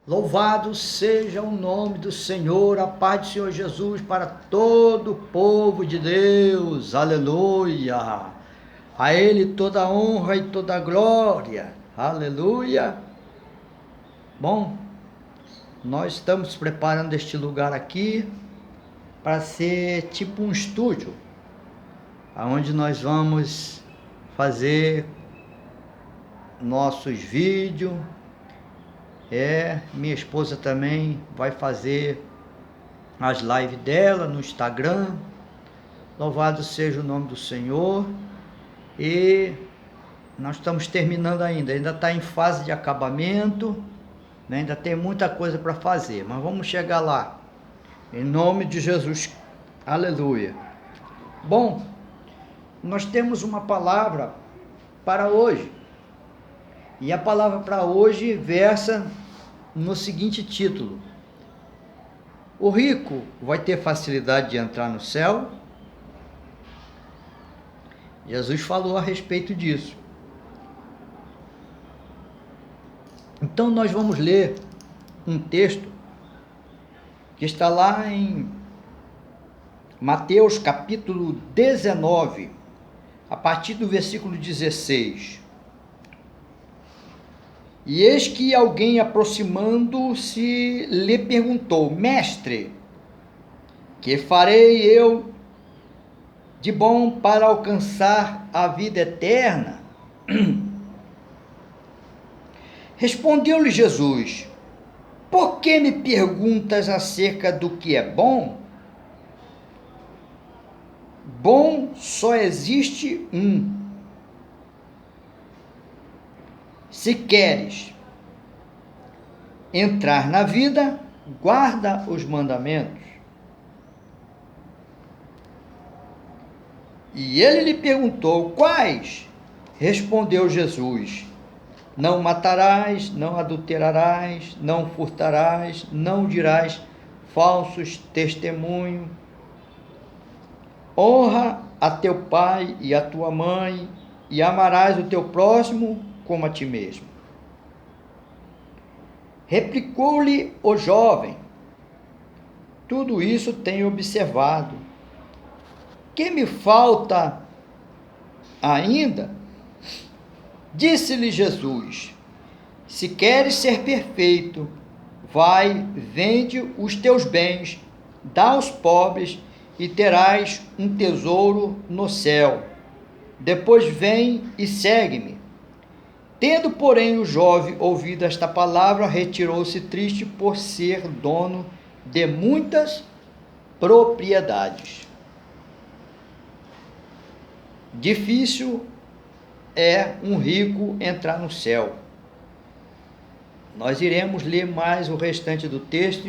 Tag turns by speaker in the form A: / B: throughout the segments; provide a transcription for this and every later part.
A: Louvado seja o nome do Senhor, a paz do Senhor Jesus para todo o povo de Deus, aleluia. A Ele toda a honra e toda a glória, aleluia. Bom, nós estamos preparando este lugar aqui para ser tipo um estúdio, onde nós vamos fazer nossos vídeos. Minha esposa também vai fazer as lives dela no Instagram. Louvado seja o nome do Senhor. E nós estamos terminando ainda está em fase de acabamento, né? Ainda tem muita coisa para fazer, mas vamos chegar lá, em nome de Jesus, aleluia. Bom, nós temos uma palavra para hoje, e a palavra para hoje versa no seguinte título: o rico vai ter facilidade de entrar no céu? Jesus falou a respeito disso. Então nós vamos ler um texto que está lá em Mateus capítulo 19, a partir do versículo 16. E eis que alguém, aproximando-se, lhe perguntou: Mestre, que farei eu de bom para alcançar a vida eterna? Respondeu-lhe Jesus: por que me perguntas acerca do que é bom? Bom só existe um. Se queres entrar na vida, guarda os mandamentos. E ele lhe perguntou: quais? Respondeu Jesus: não matarás, não adulterarás, não furtarás, não dirás falsos testemunhos. Honra a teu pai e a tua mãe, e amarás o teu próximo como a ti mesmo. Replicou-lhe o jovem: tudo isso tenho observado. Que me falta ainda? Disse-lhe Jesus: se queres ser perfeito, vai, vende os teus bens, dá aos pobres, e terás um tesouro no céu. Depois vem e segue-me. Tendo, porém, o jovem ouvido esta palavra, retirou-se triste por ser dono de muitas propriedades. Difícil é um rico entrar no céu. Nós iremos ler mais o restante do texto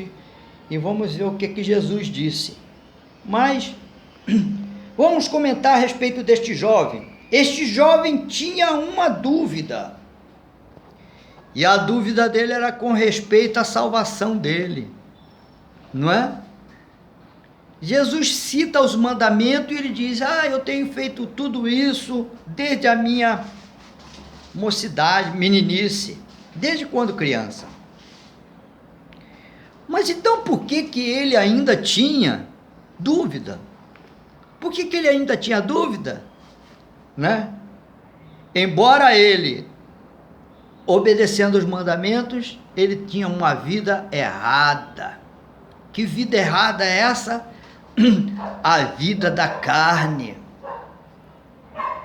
A: e vamos ver o que Jesus disse. Mas vamos comentar a respeito deste jovem. Este jovem tinha uma dúvida. E a dúvida dele era com respeito à salvação dele. Não é? Jesus cita os mandamentos e ele diz: eu tenho feito tudo isso desde a minha mocidade, meninice, desde quando criança. Mas então por que ele ainda tinha dúvida? Por que ele ainda tinha dúvida? Né? Embora ele, obedecendo os mandamentos, ele tinha uma vida errada. Que vida errada é essa? A vida da carne.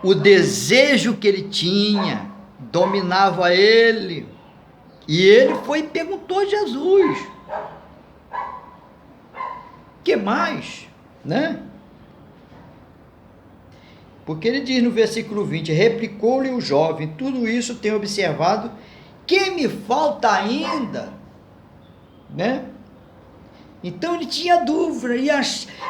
A: O desejo que ele tinha dominava ele. E ele foi e perguntou a Jesus: que mais? Né? Porque ele diz no versículo 20: replicou-lhe o jovem: tudo isso tenho observado, que me falta ainda? Né? Então ele tinha dúvida,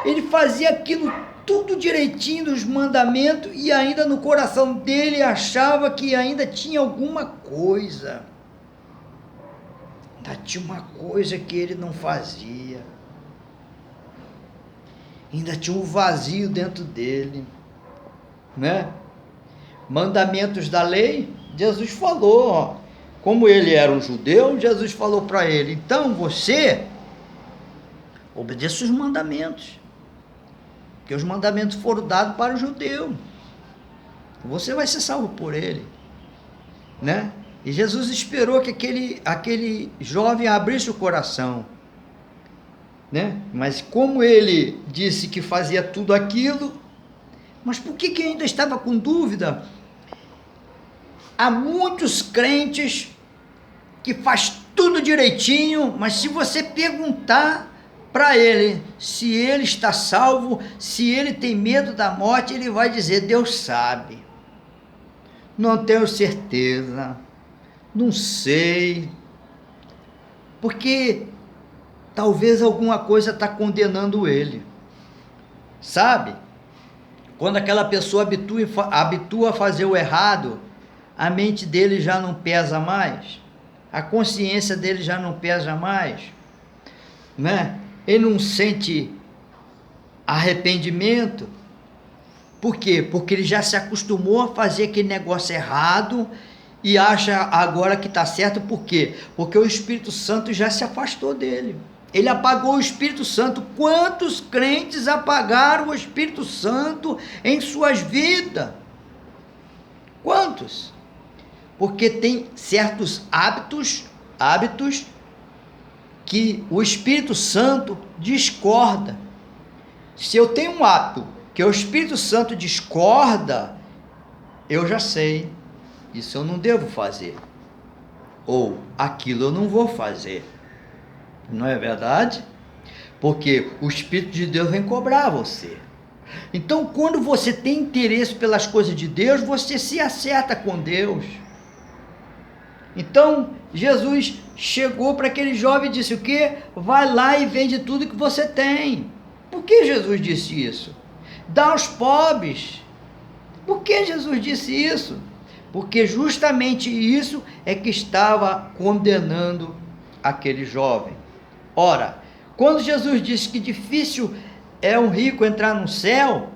A: ele fazia aquilo tudo direitinho dos mandamentos, e ainda no coração dele achava que ainda tinha alguma coisa. Ainda tinha uma coisa que ele não fazia. Ainda tinha um vazio dentro dele. Né? Mandamentos da lei, Jesus falou, Como ele era um judeu, Jesus falou para ele: então você obedeça os mandamentos, porque os mandamentos foram dados para o judeu. Você vai ser salvo por ele, né? E Jesus esperou que aquele jovem abrisse o coração, né? Mas como ele disse que fazia tudo aquilo, mas por que ainda estava com dúvida? Há muitos crentes que faz tudo direitinho, mas se você perguntar para ele se ele está salvo, se ele tem medo da morte, ele vai dizer: Deus sabe, não tenho certeza, não sei, porque talvez alguma coisa está condenando ele, sabe? Quando aquela pessoa habitua a fazer o errado, a mente dele já não pesa mais, a consciência dele já não pesa mais, né? Ele não sente arrependimento. Por quê? Porque ele já se acostumou a fazer aquele negócio errado e acha agora que está certo. Por quê? Porque o Espírito Santo já se afastou dele. Ele apagou o Espírito Santo. Quantos crentes apagaram o Espírito Santo em suas vidas? Quantos? Porque tem certos hábitos que o Espírito Santo discorda. Se eu tenho um hábito que o Espírito Santo discorda, eu já sei, isso eu não devo fazer, ou aquilo eu não vou fazer, não é verdade? Porque o Espírito de Deus vem cobrar você. Então, quando você tem interesse pelas coisas de Deus, você se acerta com Deus. Então, Jesus chegou para aquele jovem e disse: o quê? Vai lá e vende tudo que você tem. Por que Jesus disse isso? Dá aos pobres. Por que Jesus disse isso? Porque justamente isso é que estava condenando aquele jovem. Ora, quando Jesus disse que difícil é um rico entrar no céu,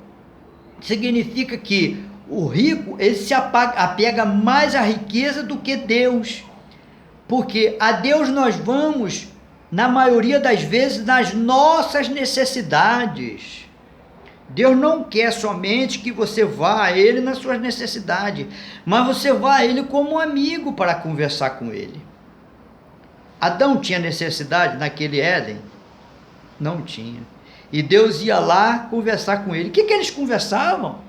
A: significa que o rico, ele se apega mais à riqueza do que Deus. Porque a Deus nós vamos, na maioria das vezes, nas nossas necessidades. Deus não quer somente que você vá a Ele nas suas necessidades, mas você vá a Ele como um amigo para conversar com Ele. Adão tinha necessidade naquele Éden? Não tinha. E Deus ia lá conversar com ele. O que eles conversavam?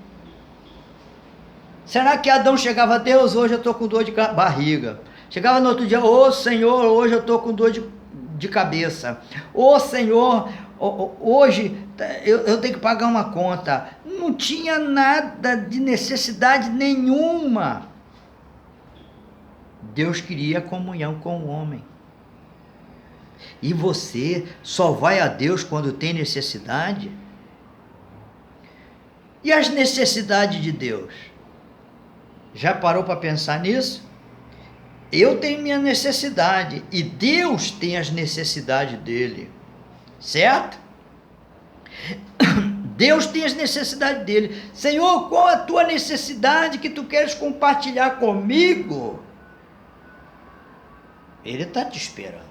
A: Será que Adão chegava: Deus, hoje eu estou com dor de barriga. Chegava no outro dia: ô Senhor, hoje eu estou com dor de cabeça. Ô Senhor, hoje eu tenho que pagar uma conta. Não tinha nada de necessidade nenhuma. Deus queria comunhão com o homem. E você só vai a Deus quando tem necessidade? E as necessidades de Deus? Já parou para pensar nisso? Eu tenho minha necessidade e Deus tem as necessidades dele, certo? Deus tem as necessidades dele. Senhor, qual a tua necessidade que tu queres compartilhar comigo? Ele está te esperando.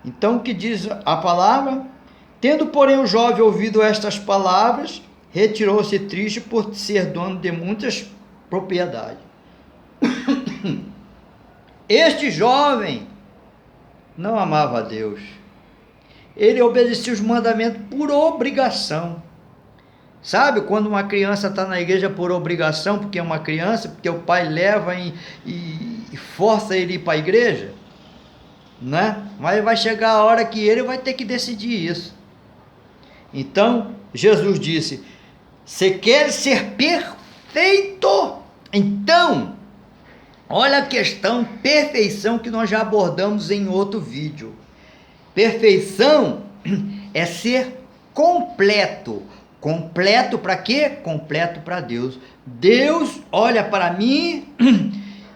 A: Então o que diz a palavra? Tendo, porém, o jovem ouvido estas palavras, retirou-se triste por ser dono de muitas propriedades. Este jovem não amava a Deus. Ele obedecia os mandamentos por obrigação. Sabe quando uma criança está na igreja por obrigação, porque é uma criança, porque o pai leva e força ele a ir para a igreja? Né? Mas vai chegar a hora que ele vai ter que decidir isso. Então, Jesus disse: você quer ser perfeito? Então, olha a questão perfeição que nós já abordamos em outro vídeo. Perfeição é ser completo. Completo para quê? Completo para Deus. Deus olha para mim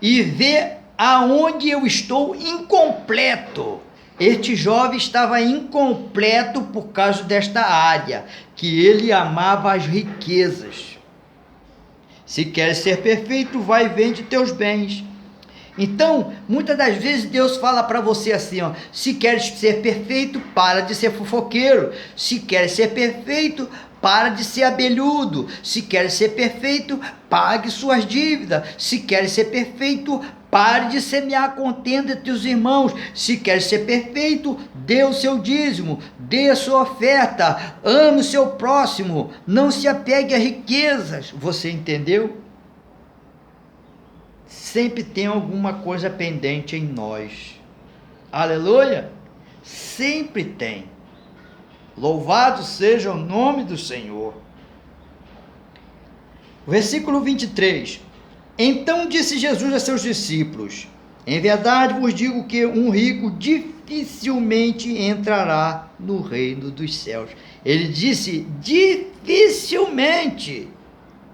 A: e vê aonde eu estou incompleto. Este jovem estava incompleto por causa desta área, que ele amava as riquezas. Se queres ser perfeito, vai e vende teus bens Então, muitas das vezes Deus fala para você assim, ó, se queres ser perfeito, para de ser fofoqueiro. Se queres ser perfeito, para de ser abelhudo. Se queres ser perfeito, pague suas dívidas. Se queres ser perfeito, pare de semear contenda entre os irmãos. Se queres ser perfeito, dê o seu dízimo, dê a sua oferta, ame o seu próximo, não se apegue a riquezas. Você entendeu? Sempre tem alguma coisa pendente em nós. Aleluia! Sempre tem. Louvado seja o nome do Senhor. Versículo 23. Então disse Jesus a seus discípulos: em verdade vos digo que um rico dificilmente entrará no reino dos céus. Ele disse: dificilmente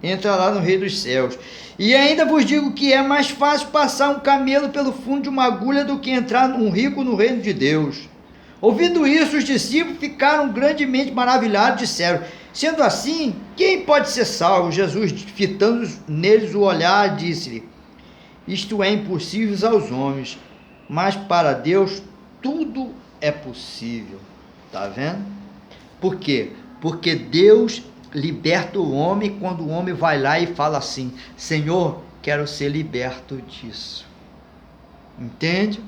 A: entrará no reino dos céus. E ainda vos digo que é mais fácil passar um camelo pelo fundo de uma agulha do que entrar um rico no reino de Deus. Ouvindo isso, os discípulos ficaram grandemente maravilhados e disseram: sendo assim, quem pode ser salvo? Jesus, fitando neles o olhar, disse-lhe: isto é impossível aos homens, mas para Deus tudo é possível. Está vendo? Por quê? Porque Deus liberta o homem quando o homem vai lá e fala assim: Senhor, quero ser liberto disso. Entende?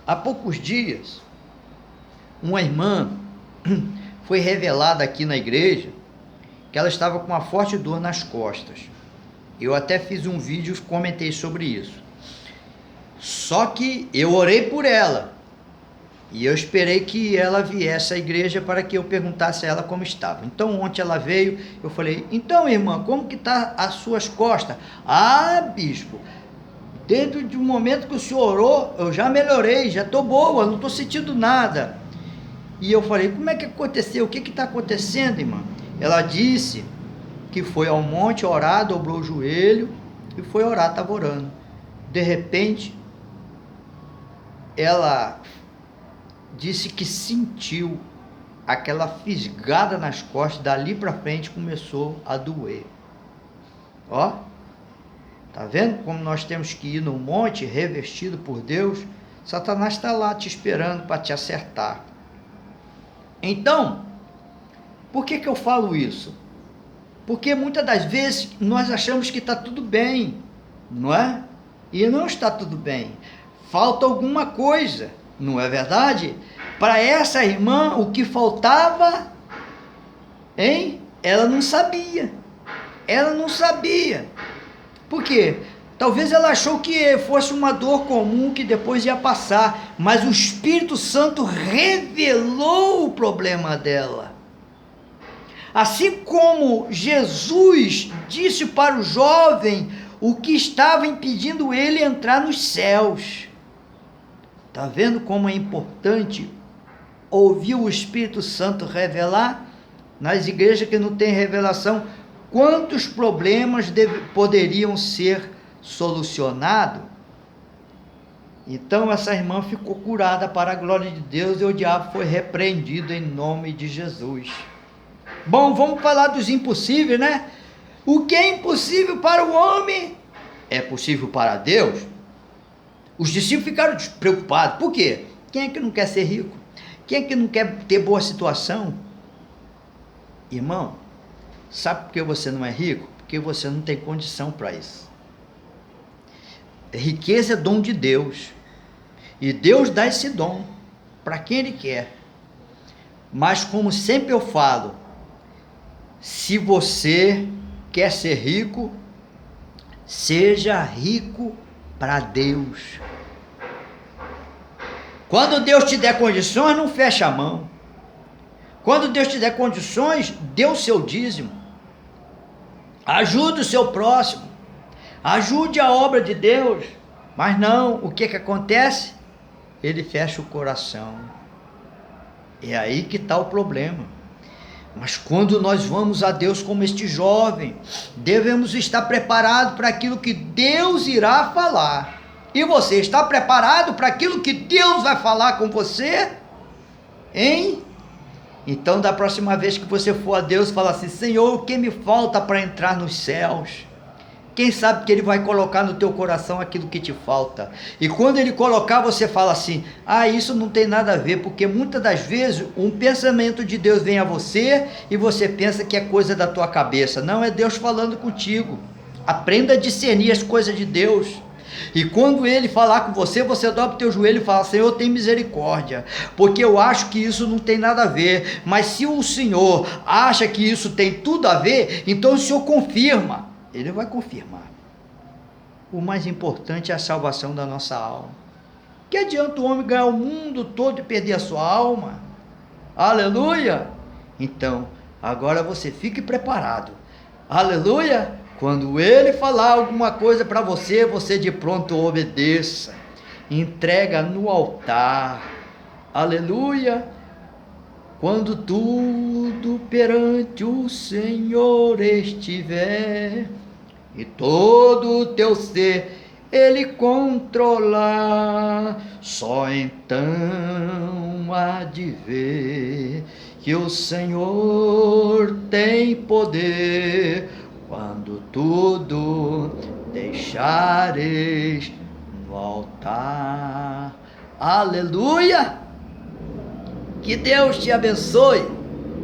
A: Há poucos dias, uma irmã foi revelada aqui na igreja que ela estava com uma forte dor nas costas. Eu até fiz um vídeo e comentei sobre isso. Só que eu orei por ela e eu esperei que ela viesse à igreja para que eu perguntasse a ela como estava. Então ontem ela veio, eu falei: então irmã, como que está as suas costas? Ah, bispo, desde o momento que o senhor orou, eu já melhorei, já estou boa, não estou sentindo nada. E eu falei: como é que aconteceu? O que está acontecendo, irmã? Ela disse que foi ao monte orar, dobrou o joelho e foi orar, estava orando. De repente, ela disse que sentiu aquela fisgada nas costas, dali para frente começou a doer. Ó, tá vendo como nós temos que ir no monte revestido por Deus? Satanás está lá te esperando para te acertar. Então, por que eu falo isso? Porque muitas das vezes nós achamos que está tudo bem, não é? E não está tudo bem. Falta alguma coisa, não é verdade? Para essa irmã, o que faltava, hein? Ela não sabia. Ela não sabia. Por quê? Talvez ela achou que fosse uma dor comum que depois ia passar, mas o Espírito Santo revelou o problema dela. Assim como Jesus disse para o jovem o que estava impedindo ele entrar nos céus. Está vendo como é importante ouvir o Espírito Santo revelar? Nas igrejas que não tem revelação, quantos problemas poderiam ser solucionados? Então essa irmã ficou curada para a glória de Deus e o diabo foi repreendido em nome de Jesus. Bom, vamos falar dos impossíveis, né? O que é impossível para o homem é possível para Deus. Os discípulos ficaram preocupados. Por quê? Quem é que não quer ser rico? Quem é que não quer ter boa situação? Irmão, sabe por que você não é rico? Porque você não tem condição para isso. Riqueza é dom de Deus. E Deus dá esse dom para quem Ele quer. Mas como sempre eu falo, se você quer ser rico, seja rico para Deus. Quando Deus te der condições, não fecha a mão. Quando Deus te der condições, dê o seu dízimo. Ajude o seu próximo. Ajude a obra de Deus. Mas não, o que acontece? Ele fecha o coração. É aí que está o problema. Mas quando nós vamos a Deus como este jovem, devemos estar preparados para aquilo que Deus irá falar. E você está preparado para aquilo que Deus vai falar com você? Hein? Então, da próxima vez que você for a Deus, fala assim: Senhor, o que me falta para entrar nos céus? Quem sabe que ele vai colocar no teu coração aquilo que te falta. E quando ele colocar, você fala assim: ah, isso não tem nada a ver, porque muitas das vezes um pensamento de Deus vem a você e você pensa que é coisa da tua cabeça. Não, é Deus falando contigo. Aprenda a discernir as coisas de Deus. E quando ele falar com você, você dobra o teu joelho e fala: Senhor, tem misericórdia, porque eu acho que isso não tem nada a ver. Mas se o Senhor acha que isso tem tudo a ver, então o Senhor confirma. Ele vai confirmar. O mais importante é a salvação da nossa alma. Que adianta o homem ganhar o mundo todo e perder a sua alma? Aleluia! Então, agora você fique preparado. Aleluia! Quando ele falar alguma coisa para você, você de pronto obedeça. Entrega no altar. Aleluia! Quando tudo perante o Senhor estiver, e todo o teu ser ele controlar, só então há de ver que o Senhor tem poder. Quando tudo deixares no altar. Aleluia! Que Deus te abençoe.